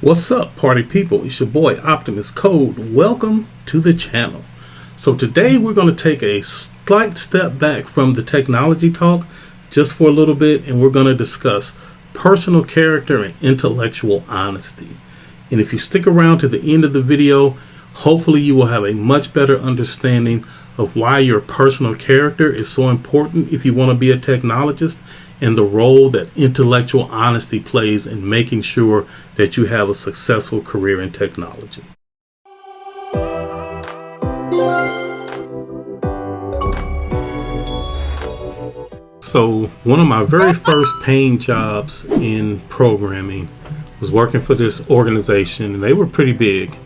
What's up, party people? It's your boy Optimus Code. Welcome to the channel. So today we're going to take a slight step back from the technology talk just for a little bit, and we're going to discuss personal character and intellectual honesty. And if you stick around to the end of the video, hopefully you will have a much better understanding of why your personal character is so important if you want to be a technologist, and the role that intellectual honesty plays in making sure that you have a successful career in technology. So one of my very first paying jobs in programming was working for this organization, and they were pretty big,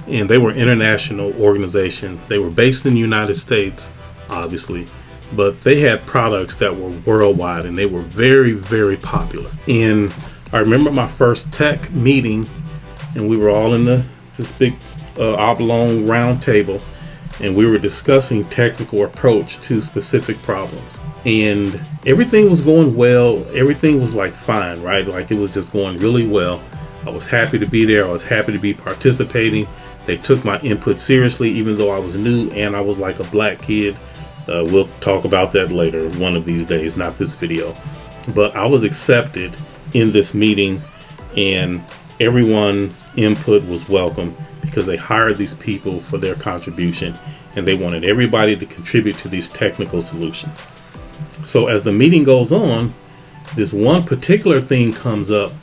and they were an international organization. They were based in the United States, obviously, but they had products that were worldwide, and they were very, very popular. And I remember my first tech meeting, and we were all in this big oblong round table, and we were discussing technical approach to specific problems. And everything was going well. Everything was like fine, right? Like it was just going really well. I was happy to be there. I was happy to be participating. They took my input seriously, even though I was new and I was like a black kid. We'll talk about that later one of these days, not this video. But I was accepted in this meeting, and everyone's input was welcome because they hired these people for their contribution, and they wanted everybody to contribute to these technical solutions. So as the meeting goes on, this one particular thing comes up,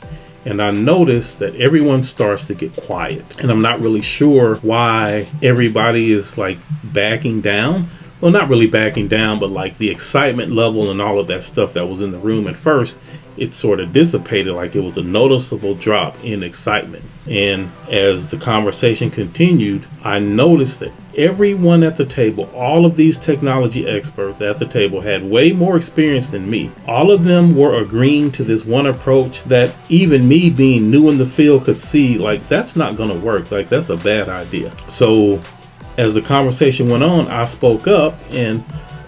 and I notice that everyone starts to get quiet, and I'm not really sure why everybody is like backing down. Well, not really backing down, but like the excitement level and all of that stuff that was in the room at first, it sort of dissipated. Like it was a noticeable drop in excitement. And as the conversation continued, I noticed that everyone at the table, all of these technology experts at the table, had way more experience than me. All of them were agreeing to this one approach that even me being new in the field could see, like, that's not going to work. Like, that's a bad idea. So as the conversation went on, I spoke up, and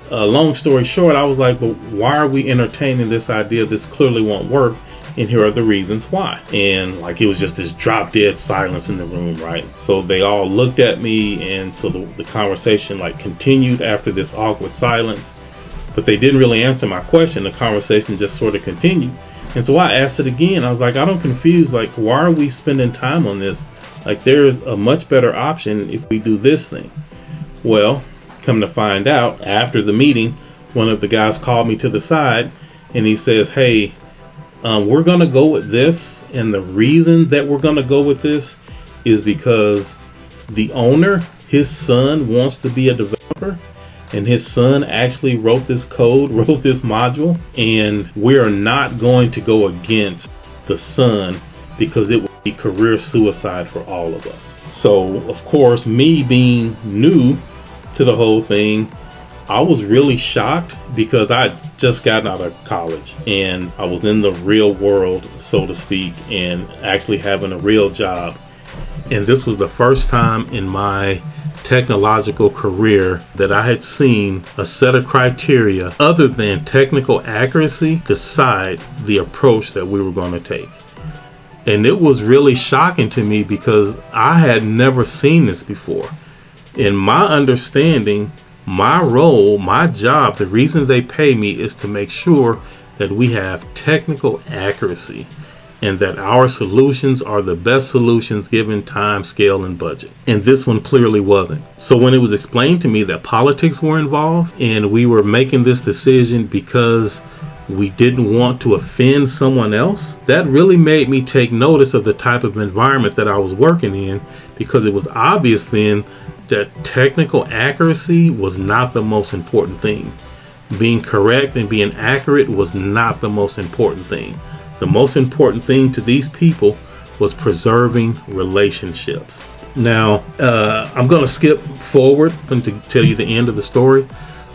long story short, I was like, but why are we entertaining this idea? This clearly won't work, and here are the reasons why. And like it was just this drop dead silence in the room, right? So they all looked at me, and so the conversation like continued after this awkward silence, but they didn't really answer my question. The conversation just sort of continued. And so I asked it again. I was like, I'm confused. Like, why are we spending time on this? Like, there's a much better option if we do this thing. Well, come to find out, after the meeting, one of the guys called me to the side, and he says, hey, we're going to go with this. And the reason that we're going to go with this is because the owner, his son, wants to be a developer. And his son actually wrote this code, wrote this module. And we are not going to go against the son because it would be career suicide for all of us. So, of course, me being new to the whole thing, I was really shocked because I just gotten out of college and I was in the real world, so to speak, and actually having a real job. And this was the first time in my technological career that I had seen a set of criteria other than technical accuracy decide the approach that we were going to take. And it was really shocking to me because I had never seen this before. In my understanding, my role, my job, the reason they pay me is to make sure that we have technical accuracy and that our solutions are the best solutions given time, scale, and budget. And this one clearly wasn't. So when it was explained to me that politics were involved and we were making this decision because we didn't want to offend someone else, that really made me take notice of the type of environment that I was working in, because it was obvious then that technical accuracy was not the most important thing. Being correct and being accurate was not the most important thing. The most important thing to these people was preserving relationships. Now, I'm going to skip forward and to tell you the end of the story.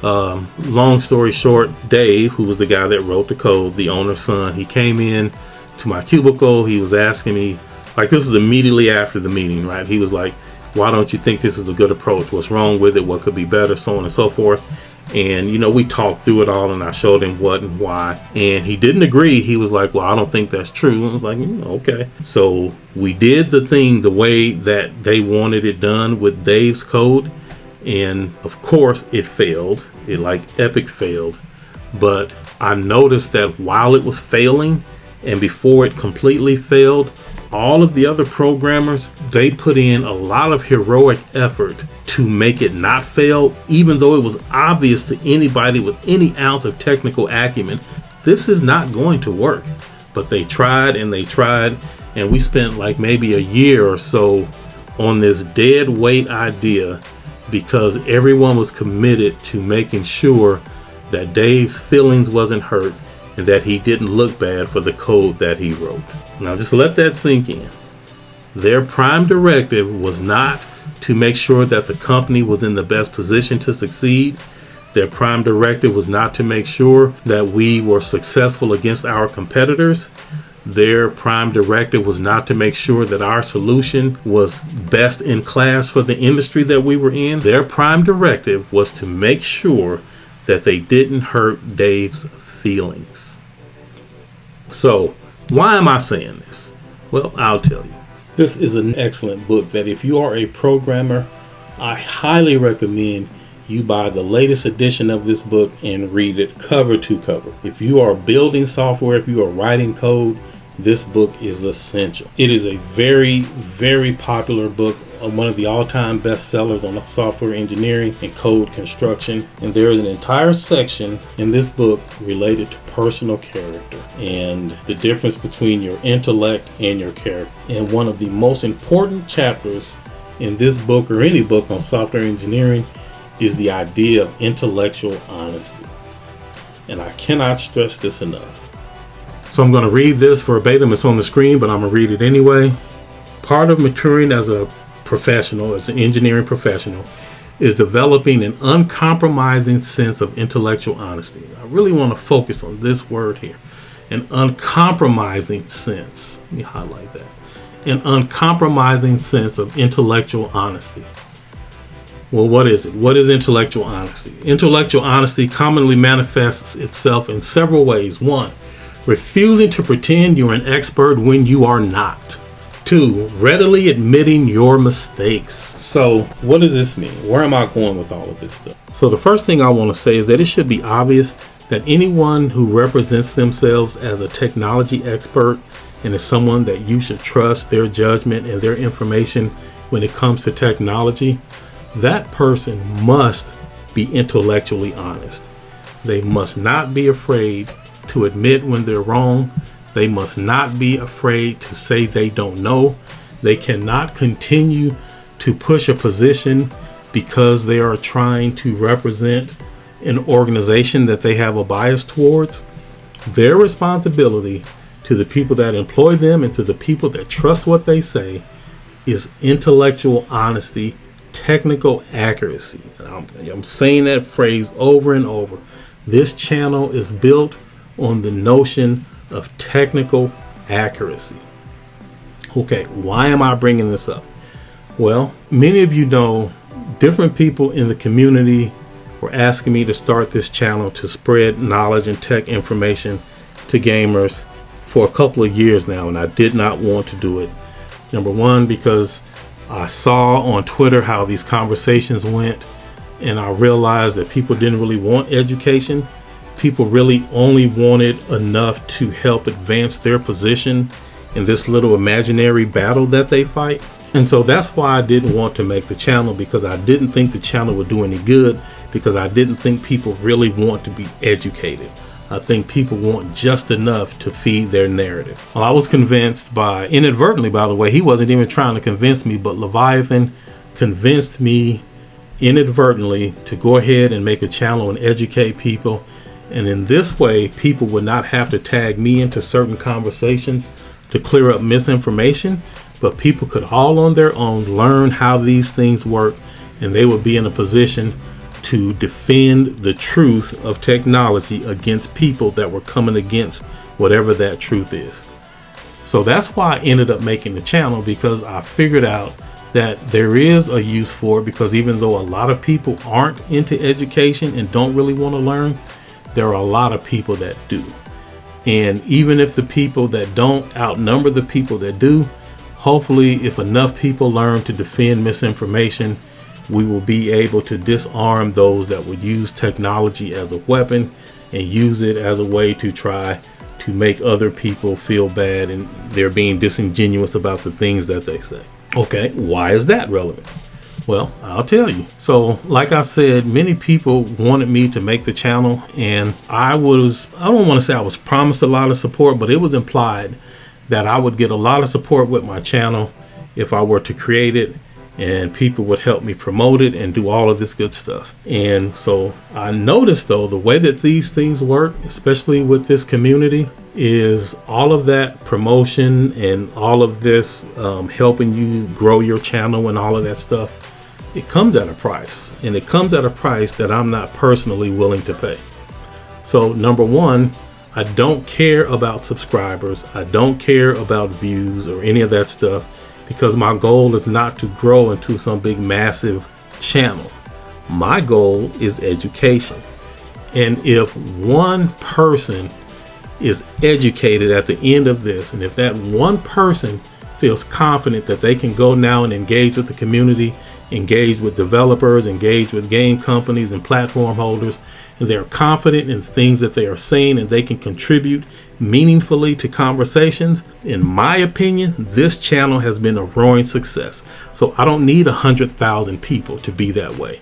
Long story short, Dave, who was the guy that wrote the code, the owner's son, he came in to my cubicle. He was asking me, like, this was immediately after the meeting, right? He was like, why don't you think this is a good approach? What's wrong with it? What could be better? So on and so forth. And, we talked through it all and I showed him what and why. And he didn't agree. He was like, well, I don't think that's true. I was like, okay. So we did the thing the way that they wanted it done with Dave's code. And of course it failed. It epic failed. But I noticed that while it was failing and before it completely failed, all of the other programmers, they put in a lot of heroic effort to make it not fail, even though it was obvious to anybody with any ounce of technical acumen, this is not going to work. But they tried and they tried, and we spent maybe a year or so on this dead weight idea because everyone was committed to making sure that Dave's feelings wasn't hurt and that he didn't look bad for the code that he wrote. Now just let that sink in. Their prime directive was not to make sure that the company was in the best position to succeed. Their prime directive was not to make sure that we were successful against our competitors. Their prime directive was not to make sure that our solution was best in class for the industry that we were in. Their prime directive was to make sure that they didn't hurt Dave's feelings. So, why am I saying this? Well, I'll tell you. This is an excellent book that if you are a programmer, I highly recommend you buy the latest edition of this book and read it cover to cover. If you are building software, if you are writing code, this book is essential. It is a very, very popular book, one of the all-time bestsellers on software engineering and code construction. And there is an entire section in this book related to personal character and the difference between your intellect and your character. And one of the most important chapters in this book or any book on software engineering is the idea of intellectual honesty. And I cannot stress this enough. So I'm going to read this verbatim. It's on the screen, but I'm going to read it anyway. Part of maturing as a professional, as an engineering professional, is developing an uncompromising sense of intellectual honesty. I really want to focus on this word here. An uncompromising sense. Let me highlight that. An uncompromising sense of intellectual honesty. Well, what is it? What is intellectual honesty? Intellectual honesty commonly manifests itself in several ways. 1, refusing to pretend you're an expert when you are not. 2, readily admitting your mistakes. So what does this mean? Where am I going with all of this stuff? So the first thing I want to say is that it should be obvious that anyone who represents themselves as a technology expert and is someone that you should trust their judgment and their information when it comes to technology, that person must be intellectually honest. They must not be afraid to admit when they're wrong. They must not be afraid to say they don't know. They cannot continue to push a position because they are trying to represent an organization that they have a bias towards. Their responsibility to the people that employ them and to the people that trust what they say is intellectual honesty, technical accuracy. I'm saying that phrase over and over. This channel is built on the notion of technical accuracy. Okay, why am I bringing this up? Well, many of you know different people in the community were asking me to start this channel to spread knowledge and tech information to gamers for a couple of years now, and I did not want to do it. Number one, because I saw on Twitter how these conversations went, and I realized that people didn't really want education. People really only wanted enough to help advance their position in this little imaginary battle that they fight. And so that's why I didn't want to make the channel, because I didn't think the channel would do any good, because I didn't think people really want to be educated. I think people want just enough to feed their narrative. Well, I was convinced inadvertently, by the way, he wasn't even trying to convince me, but Leviathan convinced me inadvertently to go ahead and make a channel and educate people. And in this way, people would not have to tag me into certain conversations to clear up misinformation, but people could all on their own learn how these things work, and they would be in a position to defend the truth of technology against people that were coming against whatever that truth is. So that's why I ended up making the channel, because I figured out that there is a use for it, because even though a lot of people aren't into education and don't really want to learn, there are a lot of people that do. And even if the people that don't outnumber the people that do, hopefully if enough people learn to defend misinformation, we will be able to disarm those that would use technology as a weapon and use it as a way to try to make other people feel bad and they're being disingenuous about the things that they say. Okay, why is that relevant? Well, I'll tell you. So, like I said, many people wanted me to make the channel, and I don't want to say I was promised a lot of support, but it was implied that I would get a lot of support with my channel if I were to create it, and people would help me promote it and do all of this good stuff. And so I noticed, though, the way that these things work, especially with this community, is all of that promotion and all of this helping you grow your channel and all of that stuff, it comes at a price, and it comes at a price that I'm not personally willing to pay. So number one, I don't care about subscribers. I don't care about views or any of that stuff, because my goal is not to grow into some big massive channel. My goal is education. And if one person is educated at the end of this, and if that one person feels confident that they can go now and engage with the community, engage with developers, engage with game companies and platform holders, and they're confident in things that they are saying and they can contribute meaningfully to conversations, in my opinion, this channel has been a roaring success. So I don't need 100,000 people to be that way.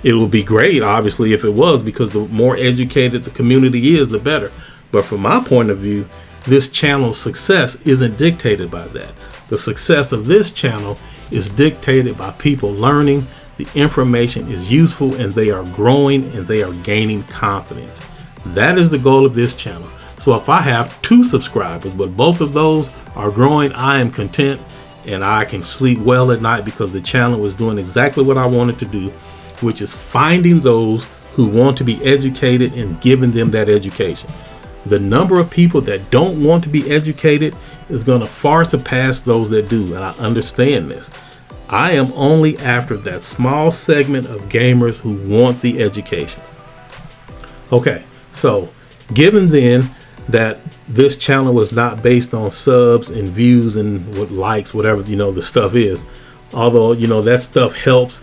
It would be great, obviously, if it was, because the more educated the community is, the better. But from my point of view, this channel's success isn't dictated by that. The success of this channel is dictated by people learning, the information is useful, and they are growing and they are gaining confidence. That is the goal of this channel. So if I have 2 subscribers, but both of those are growing, I am content and I can sleep well at night, because the channel is doing exactly what I wanted to do, which is finding those who want to be educated and giving them that education. The number of people that don't want to be educated is going to far surpass those that do, and I understand this. I am only after that small segment of gamers who want the education. Okay, so given then that this channel was not based on subs and views and what likes, whatever, the stuff is, although, that stuff helps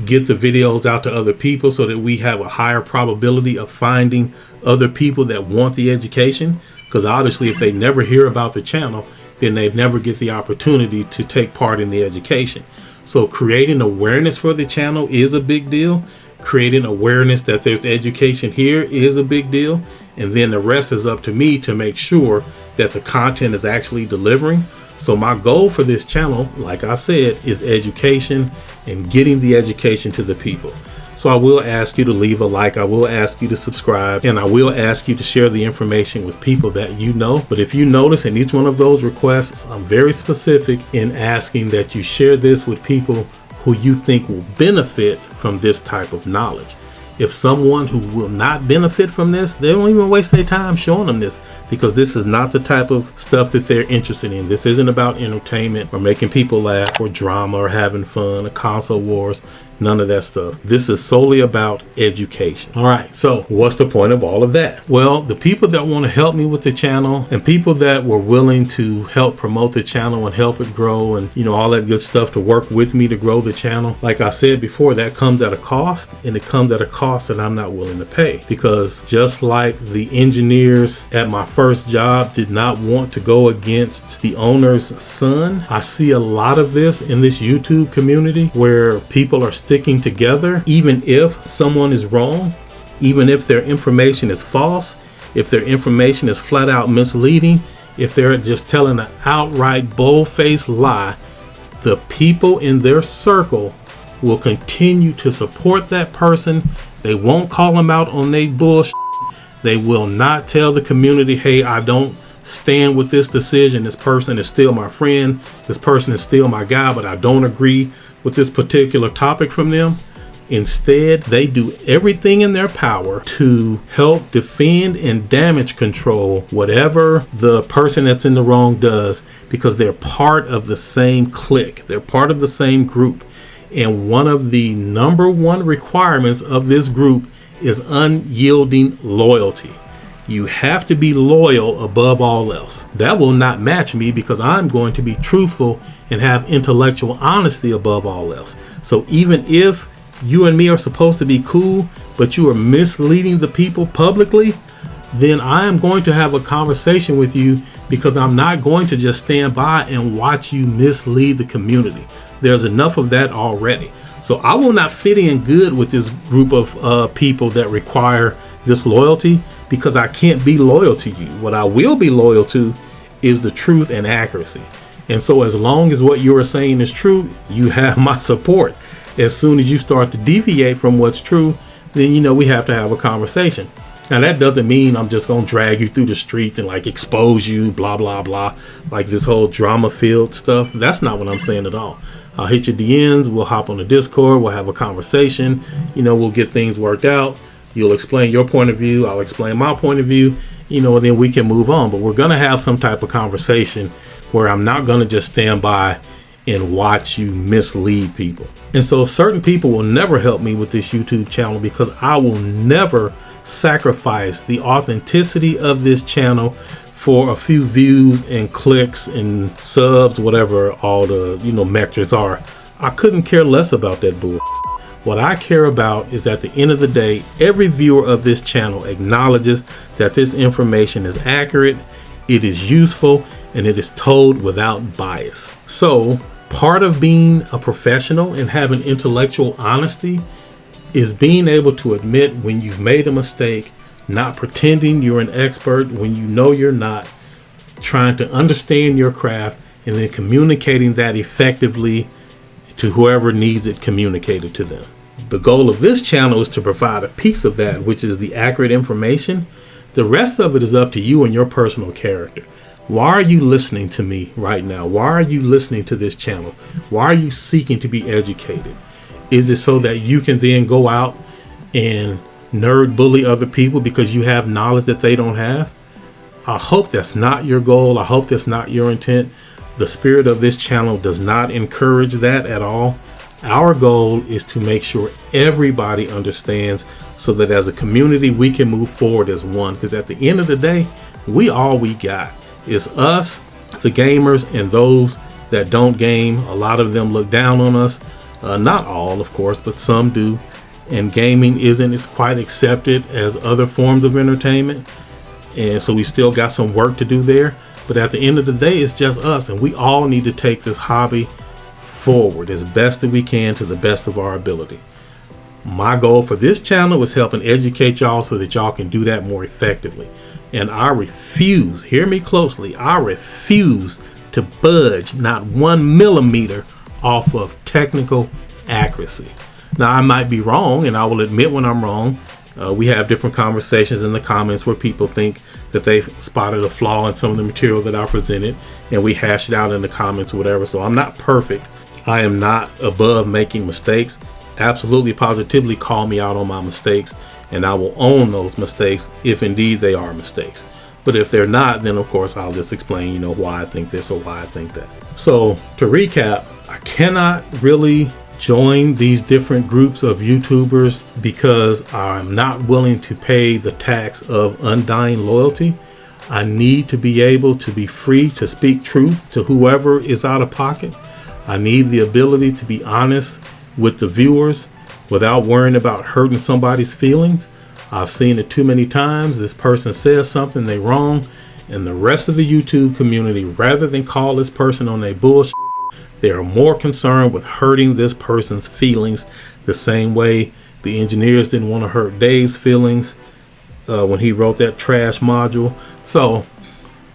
get the videos out to other people so that we have a higher probability of finding other people that want the education, because obviously if they never hear about the channel, then they never get the opportunity to take part in the education. So creating awareness for the channel is a big deal. Creating awareness that there's education here is a big deal. And then the rest is up to me to make sure that the content is actually delivering. So my goal for this channel, like I've said, is education and getting the education to the people. So I will ask you to leave a like, I will ask you to subscribe, and I will ask you to share the information with people that you know. But if you notice in each one of those requests, I'm very specific in asking that you share this with people who you think will benefit from this type of knowledge. If someone who will not benefit from this, they don't even waste their time showing them this, because this is not the type of stuff that they're interested in. This isn't about entertainment or making people laugh or drama or having fun or console wars. None of that stuff. This is solely about education. All right, so what's the point of all of that? Well, the people that want to help me with the channel and people that were willing to help promote the channel and help it grow and all that good stuff to work with me to grow the channel, like I said before, that comes at a cost, and it comes at a cost that I'm not willing to pay, because just like the engineers at my first job did not want to go against the owner's son, I see a lot of this in this YouTube community where people are sticking together, even if someone is wrong, even if their information is false, if their information is flat out misleading, if they're just telling an outright bold-faced lie, the people in their circle will continue to support that person. They won't call them out on their bullshit. They will not tell the community, hey, I don't stand with this decision. This person is still my friend. This person is still my guy, but I don't agree with this particular topic from them. Instead, they do everything in their power to help defend and damage control whatever the person that's in the wrong does, because they're part of the same clique. They're part of the same group. And one of the number one requirements of this group is unyielding loyalty. You have to be loyal above all else. That will not match me, because I'm going to be truthful and have intellectual honesty above all else. So even if you and me are supposed to be cool, but you are misleading the people publicly, then I am going to have a conversation with you, because I'm not going to just stand by and watch you mislead the community. There's enough of that already. So I will not fit in good with this group of people that require this loyalty, because I can't be loyal to you. What I will be loyal to is the truth and accuracy. And so as long as what you are saying is true, you have my support. As soon as you start to deviate from what's true, then we have to have a conversation. Now that doesn't mean I'm just gonna drag you through the streets and like expose you, blah blah blah, like this whole drama filled stuff. That's not what I'm saying at all. I'll hit your DMs, we'll hop on the Discord, we'll have a conversation, we'll get things worked out. You'll explain your point of view, I'll explain my point of view, and then we can move on. But we're gonna have some type of conversation where I'm not gonna just stand by and watch you mislead people. And so certain people will never help me with this YouTube channel, because I will never sacrifice the authenticity of this channel for a few views and clicks and subs, whatever all the metrics are. I couldn't care less about that bull. What I care about is, at the end of the day, every viewer of this channel acknowledges that this information is accurate, it is useful, and it is told without bias. So part of being a professional and having intellectual honesty is being able to admit when you've made a mistake, not pretending you're an expert when you know you're not, trying to understand your craft, and then communicating that effectively to whoever needs it communicated to them. The goal of this channel is to provide a piece of that, which is the accurate information. The rest of it is up to you and your personal character. Why are you listening to me right now? Why are you listening to this channel? Why are you seeking to be educated? Is it so that you can then go out and nerd bully other people because you have knowledge that they don't have? I hope that's not your goal. I hope that's not your intent. The spirit of this channel does not encourage that at all. Our goal is to make sure everybody understands, so that as a community we can move forward as one. Because at the end of the day, all we got is us, the gamers, and those that don't game. A lot of them look down on us. Not all, of course, but some do. And gaming isn't as quite accepted as other forms of entertainment. And so we still got some work to do there. But at the end of the day, it's just us, and we all need to take this hobby forward as best that we can, to the best of our ability. My goal for this channel is helping educate y'all so that y'all can do that more effectively. And I refuse, hear me closely, I refuse to budge not 1 millimeter off of technical accuracy. Now, I might be wrong, and I will admit when I'm wrong. We have different conversations in the comments where people think that they've spotted a flaw in some of the material that I presented, and we hash it out in the comments or whatever. So I'm not perfect. I am not above making mistakes. Absolutely, positively call me out on my mistakes, and I will own those mistakes if indeed they are mistakes. But if they're not, then of course I'll just explain, why I think this or why I think that. So to recap, I cannot really join these different groups of YouTubers because I'm not willing to pay the tax of undying loyalty. I need to be able to be free to speak truth to whoever is out of pocket. I need the ability to be honest with the viewers without worrying about hurting somebody's feelings. I've seen it too many times. This person says something they wrong, and the rest of the YouTube community, rather than call this person on their bullshit, they are more concerned with hurting this person's feelings, the same way the engineers didn't want to hurt Dave's feelings when he wrote that trash module. So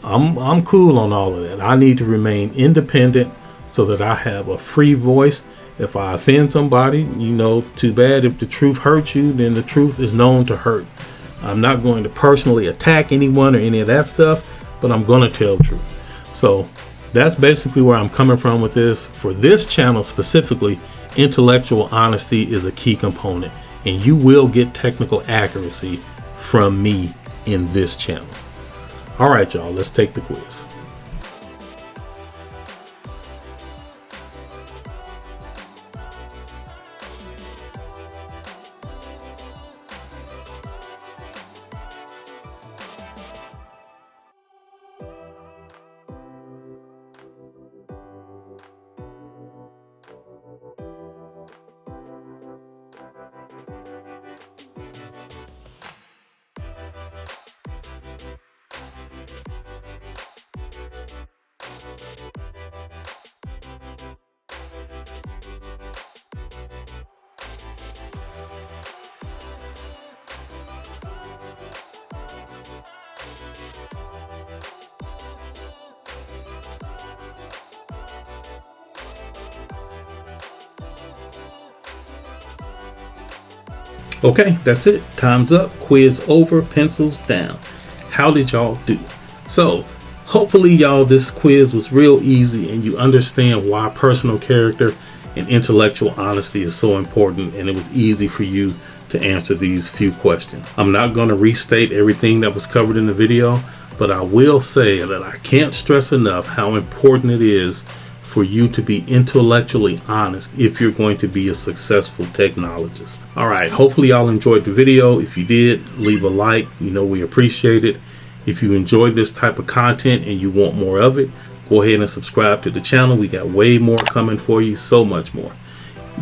I'm cool on all of that. I need to remain independent so that I have a free voice. If I offend somebody, too bad. If the truth hurts you, then the truth is known to hurt. I'm not going to personally attack anyone or any of that stuff, but I'm going to tell the truth. So that's basically where I'm coming from with this. For this channel specifically, intellectual honesty is a key component, and you will get technical accuracy from me in this channel. All right, y'all, let's take the quiz. Okay, that's it. Time's up. Quiz over. Pencils down. How did y'all do? So, hopefully, y'all, this quiz was real easy and you understand why personal character and intellectual honesty is so important, and it was easy for you to answer these few questions. I'm not going to restate everything that was covered in the video, but I will say that I can't stress enough how important it is for you to be intellectually honest if you're going to be a successful technologist. All right, hopefully y'all enjoyed the video. If you did, leave a like. You know we appreciate it. If you enjoy this type of content and you want more of it, go ahead and subscribe to the channel. We got way more coming for you, so much more.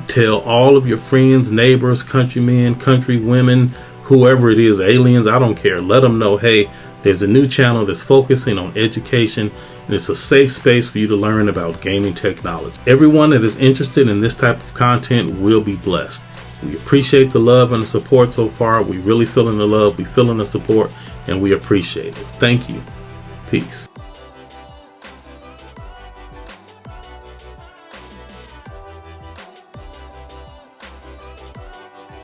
Tell all of your friends, neighbors, countrymen, countrywomen, whoever it is, aliens, I don't care. Let them know, hey, there's a new channel that's focusing on education, and it's a safe space for you to learn about gaming technology. Everyone that is interested in this type of content will be blessed. We appreciate the love and the support so far. We really feeling the love, we feeling the support, and we appreciate it. Thank you. Peace.